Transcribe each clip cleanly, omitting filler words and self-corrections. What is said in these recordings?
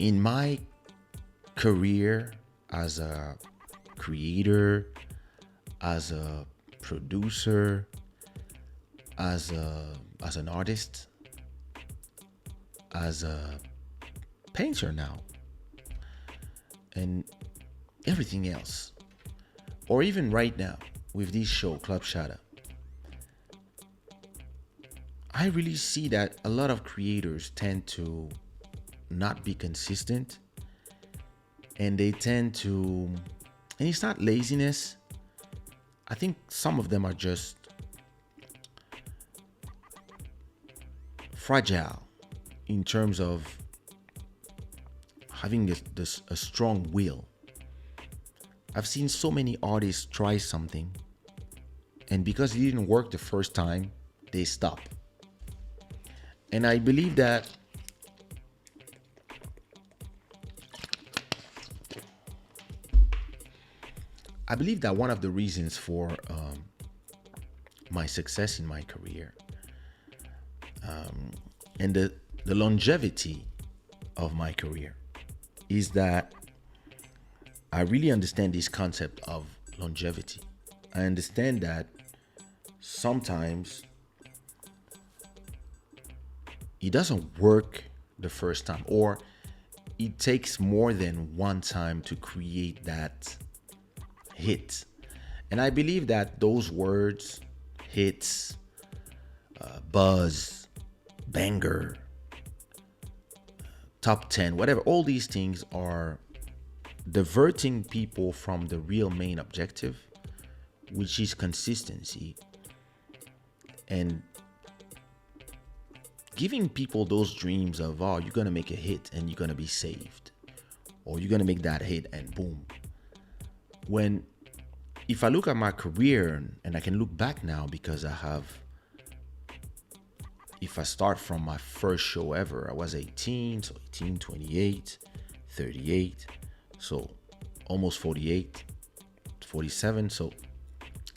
In my career as a creator, as a producer, as an artist, as a painter now, and everything else, or even right now with this show, Club Shada, I really see that a lot of creators tend to not be consistent, and they tend to, and it's not laziness. I think some of them are just fragile in terms of having a strong will. I've seen so many artists try something, and because it didn't work the first time, they stop. And I believe that one of the reasons for my success in my career, and the longevity of my career, is that I really understand this concept of longevity. I understand that sometimes it doesn't work the first time, or it takes more than one time to create that hit. And I believe that those words, hits, buzz, banger, top 10, whatever, all these things are diverting people from the real main objective, which is consistency, and giving people those dreams of, oh, you're gonna make a hit and you're gonna be saved, or you're gonna make that hit and boom. When, if I look at my career, and I can look back now because I have, if I start from my first show ever, I was 18, so 18, 28, 38, so almost 48, 47, so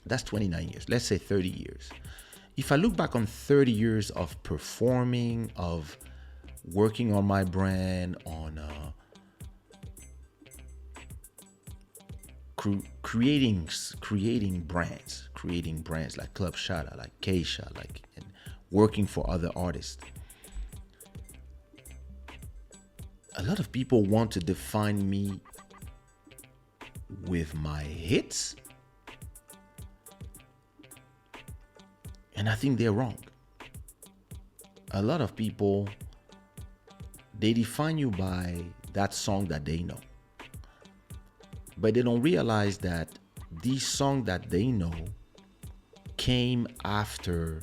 that's 29 years. Let's say 30 years. If I look back on 30 years of performing, of working on my brand, on creating brands like Club Shada, like Kaysha, like, and working for other artists, a lot of people want to define me with my hits, and I think they're wrong. A lot of people, they define you by that song that they know, but they don't realize that these songs that they know came after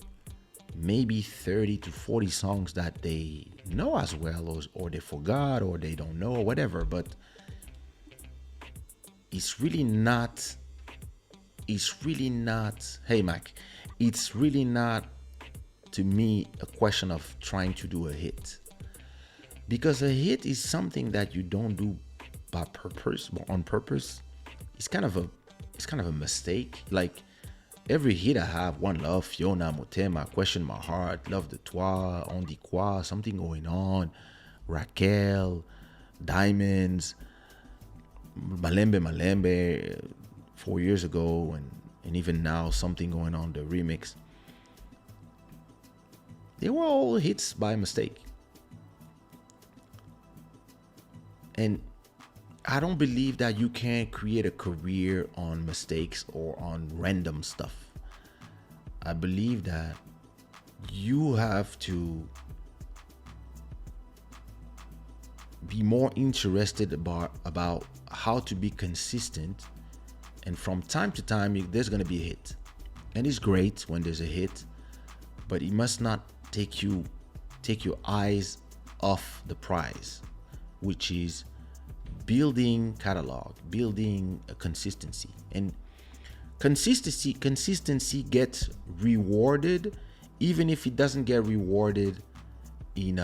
maybe 30 to 40 songs that they know as well, or they forgot, or they don't know, or whatever. But it's really not, hey Mac, it's really not, to me, a question of trying to do a hit. Because a hit is something that you don't do by purpose, but on purpose. It's kind of a mistake. Like, every hit I have, One Love, Fiona, Motema, Question My Heart, Love de Toi, On dit quoi, Something Going On, Raquel, Diamonds, Malembe, 4 years ago, and even now, Something Going On, the remix. They were all hits by mistake. And I don't believe that you can create a career on mistakes or on random stuff. I believe that you have to be more interested about how to be consistent, and from time to time there's going to be a hit, and it's great when there's a hit, but it must not take your eyes off the prize, which is building catalog, building a consistency. And consistency gets rewarded, even if it doesn't get rewarded in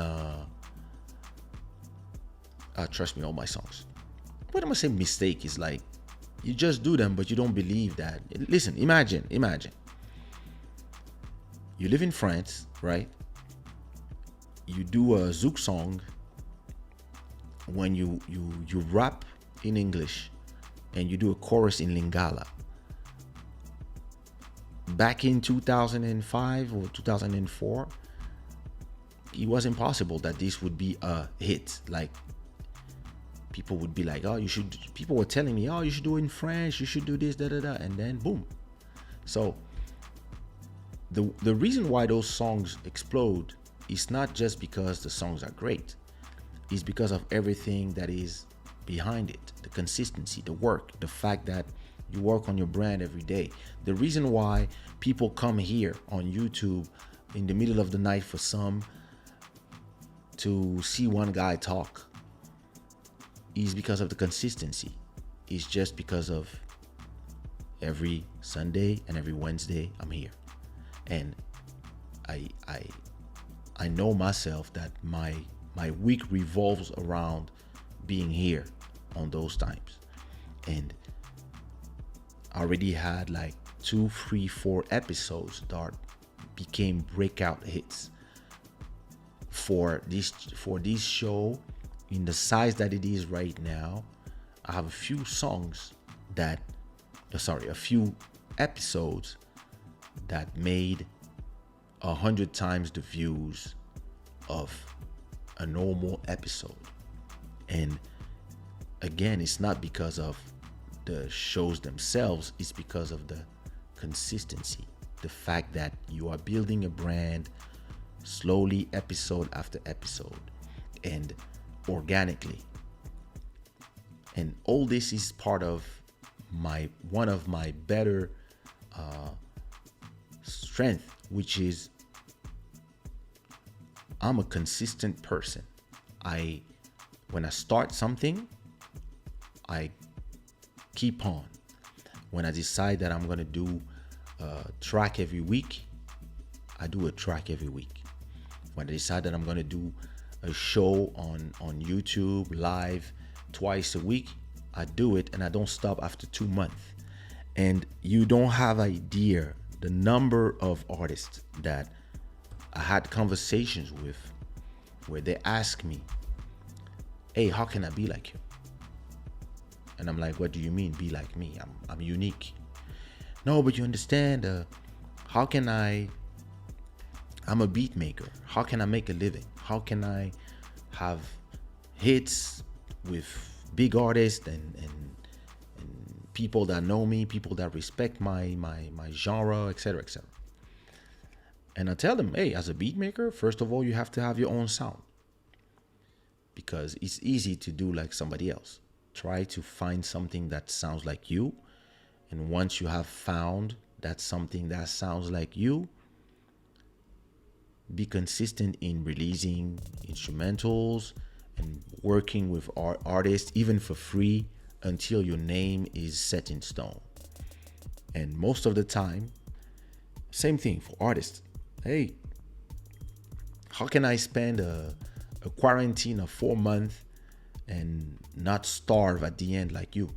trust me, all my songs. What am I saying? Mistake is like, you just do them, but you don't believe that. Listen, imagine. You live in France, right? You do a zouk song, when you rap in English and you do a chorus in Lingala. Back in 2005 or 2004, it was impossible that this would be a hit. Like, people would be like, oh, you should, people were telling me, oh, you should do it in French, you should do this, da da da, and then boom. So the reason why those songs explode is not just because the songs are great, it's because of everything that is behind it, the consistency, the work, the fact that you work on your brand every day. The reason why people come here on YouTube in the middle of the night for some to see one guy talk is because of the consistency. It's just because of every Sunday and every Wednesday I'm here. And I know myself that my week revolves around being here on those times. And I already had like 2, 3, 4 episodes that became breakout hits for this show. In the size that it is right now, I have a few songs that a few episodes that made 100 times the views of a normal episode. And again, it's not because of the shows themselves, it's because of the consistency, the fact that you are building a brand slowly, episode after episode, and organically. And all this is part of one of my better strength, which is I'm a consistent person. When I start something, I keep on. When I decide that I'm gonna do a track every week, I do a track every week. When I decide that I'm gonna do a show on YouTube live twice a week, I do it, and I don't stop after 2 months. And you don't have idea the number of artists that I had conversations with where they ask me, hey, how can I be like you? And I'm like, what do you mean be like me? I'm unique. No, but you understand, how can I'm a beat maker. How can I make a living? How can I have hits with big artists and people that know me, people that respect my genre, etc., etc. And I tell them, hey, as a beat maker, first of all, you have to have your own sound, because it's easy to do like somebody else. Try to find something that sounds like you. And once you have found that something that sounds like you, be consistent in releasing instrumentals and working with artists, even for free, until your name is set in stone. And most of the time, same thing for artists. Hey, how can I spend a quarantine of 4 months and not starve at the end like you?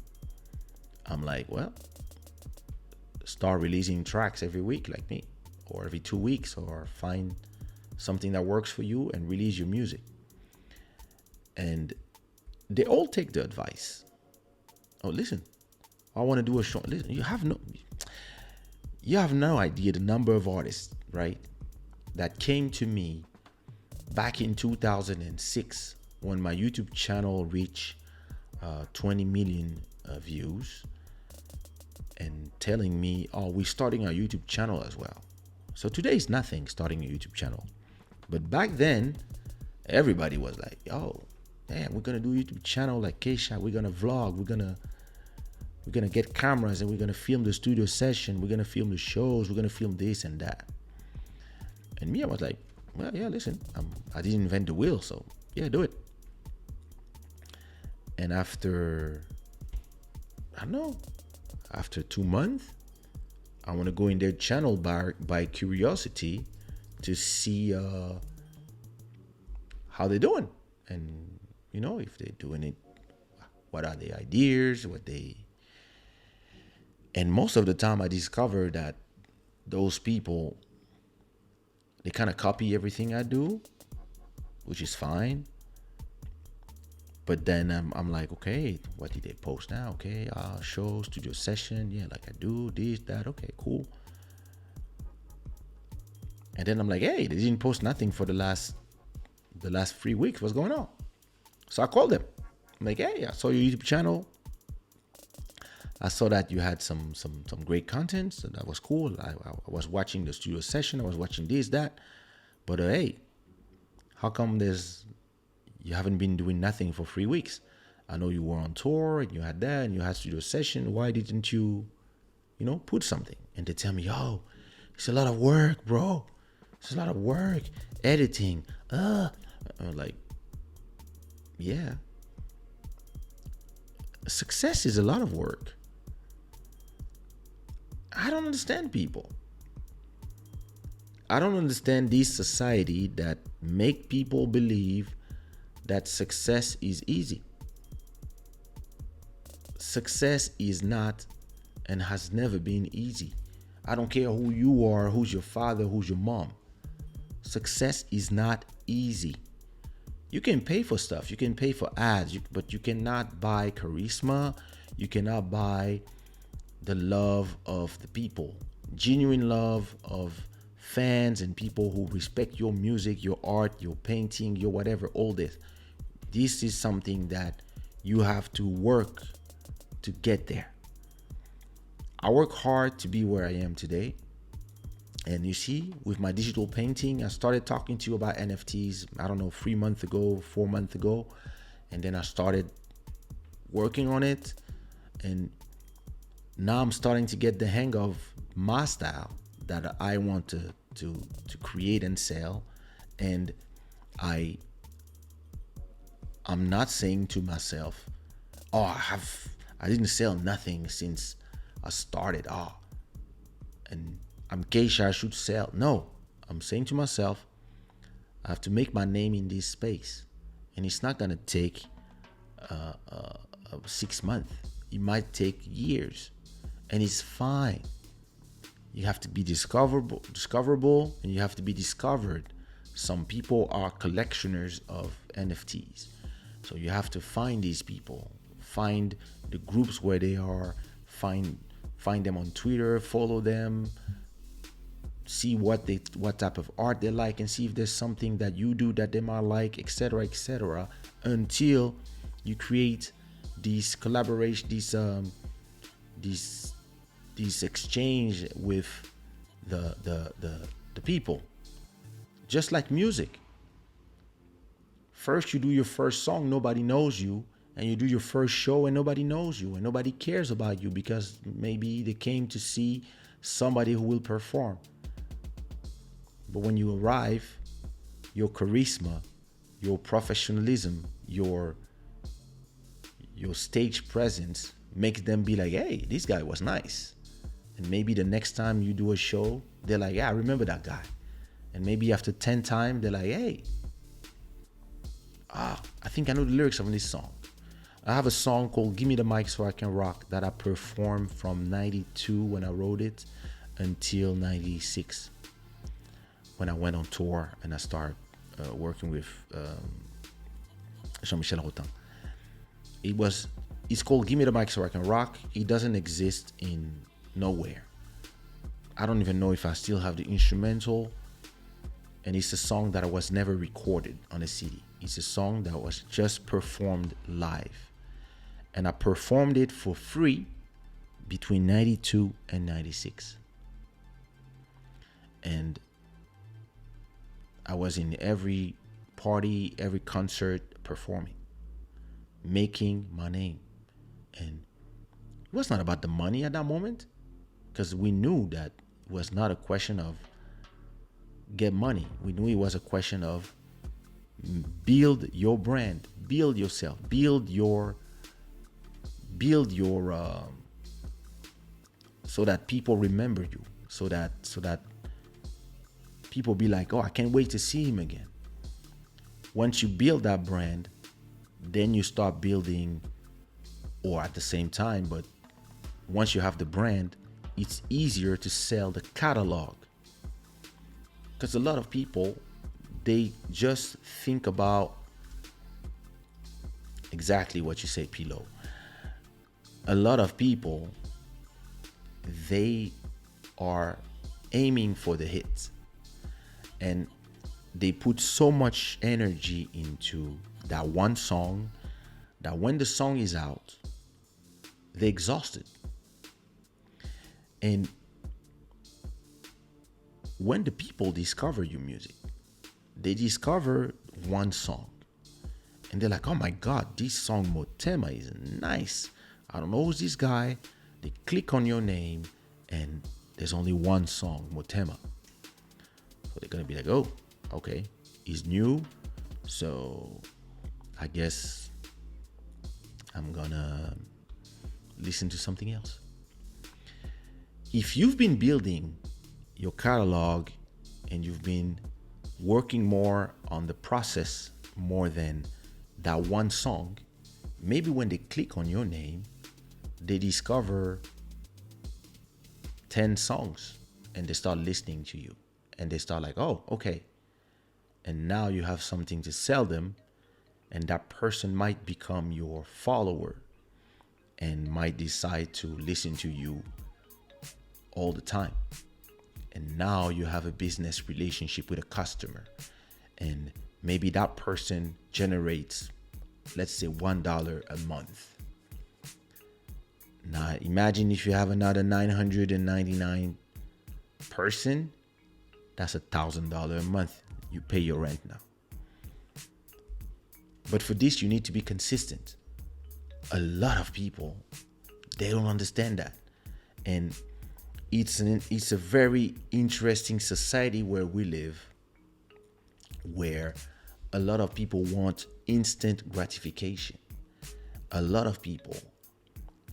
I'm like, well, start releasing tracks every week like me, or every 2 weeks, or find something that works for you and release your music. And they all take the advice. Oh, listen, I want to do a show. Listen, you have no idea the number of artists, right, that came to me back in 2006 when my YouTube channel reached 20 million views, and telling me, oh, we're starting our YouTube channel as well. So today is nothing starting a YouTube channel. But back then, everybody was like, oh, damn, we're gonna do a YouTube channel like Kaysha, we're gonna vlog, we're gonna get cameras and we're gonna film the studio session, we're gonna film the shows, we're gonna film this and that. And me, I was like, well, yeah, listen, I didn't invent the wheel, so yeah, do it. And after 2 months, I want to go in their channel by curiosity to see how they're doing, and if they're doing it, what are their ideas, and most of the time I discover that those people, they kind of copy everything I do, which is fine, But then I'm like, okay, what did they post now? Okay, show, studio session, yeah, like I do this, that, okay, cool. And then I'm like, hey, they didn't post nothing for the last 3 weeks. What's going on? So I called them. I'm like, hey, I saw your YouTube channel. I saw that you had some great content. So that was cool. I was watching the studio session. I was watching this, that. But hey, how come you haven't been doing nothing for 3 weeks? I know you were on tour and you had that and you had studio session. Why didn't you, put something? And they tell me, yo, it's a lot of work, bro. It's a lot of work. Editing. I'm like, yeah. Success is a lot of work. I don't understand people. I don't understand this society that make people believe that success is easy. Success is not and has never been easy. I don't care who you are, who's your father, who's your mom. Success is not easy. You can pay for stuff. You can pay for ads, but you cannot buy charisma. You cannot buy the love of the people. Genuine love of fans and people who respect your music, your art, your painting, your whatever, all this. This is something that you have to work to get there. I work hard to be where I am today. And you see, with my digital painting, I started talking to you about NFTs, I don't know, 3 months ago, 4 months ago. And then I started working on it. And now I'm starting to get the hang of my style that I want to create and sell. And I'm not saying to myself, oh, I didn't sell nothing since I started. And I'm Kaysha, I should sell. No, I'm saying to myself, I have to make my name in this space. And it's not going to take 6 months. It might take years. And it's fine. You have to be discoverable, and you have to be discovered. Some people are collectioners of NFTs. So you have to find these people, find the groups where they are, find them on Twitter, follow them, see what type of art they like, and see if there's something that you do that they might like, etc., until you create these collaboration, these exchange with the people. Just like music. First you do your first song, nobody knows you, and you do your first show and nobody knows you and nobody cares about you because maybe they came to see somebody who will perform. But when you arrive, your charisma, your professionalism, your stage presence makes them be like, hey, this guy was nice. And maybe the next time you do a show, they're like, yeah, I remember that guy. And maybe after 10 times, they're like, hey, I think I know the lyrics of this song. I have a song called Give Me the Mic So I Can Rock that I performed from 92 when I wrote it until 96 when I went on tour and I started working with Jean-Michel Rotin. It's called Give Me the Mic So I Can Rock. It doesn't exist in nowhere. I don't even know if I still have the instrumental. And it's a song that was never recorded on a CD. It's a song that was just performed live. And I performed it for free between 92 and 96. And I was in every party, every concert performing, making my name. And it was not about the money at that moment, because we knew that it was not a question of get money. We knew it was a question of build your brand, build yourself, build your so that people remember you, so that people be like, oh, I can't wait to see him again. Once you build that brand, then you start building, or at the same time, but once you have the brand, it's easier to sell the catalog. Because a lot of people, they just think about exactly what you say, Pillow. A lot of people, they are aiming for the hits, and they put so much energy into that one song that when the song is out, they're exhausted. And when the people discover your music, they discover one song and they're like, oh my God, this song Motema is nice. I don't know who's this guy. They click on your name and there's only one song, Motema. So they're gonna be like, oh, okay, he's new. So I guess I'm gonna listen to something else. If you've been building your catalog and you've been working more on the process more than that one song, maybe when they click on your name, they discover 10 songs and they start listening to you and they start like, oh, okay. And now you have something to sell them, and that person might become your follower and might decide to listen to you all the time. And now you have a business relationship with a customer, and maybe that person generates, let's say, $1 a month. Now imagine if you have another 999 person, that's $1,000 a month. You pay your rent now. But for this, you need to be consistent. A lot of people, they don't understand that. And it's a very interesting society where we live, where a lot of people want instant gratification. A lot of people,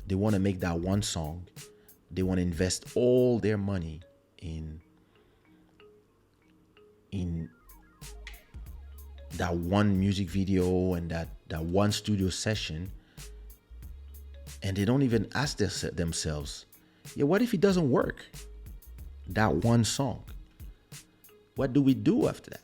they want to make that one song. They want to invest all their money in that one music video and that one studio session, and they don't even ask themselves, yeah, what if it doesn't work? That one song. What do we do after that?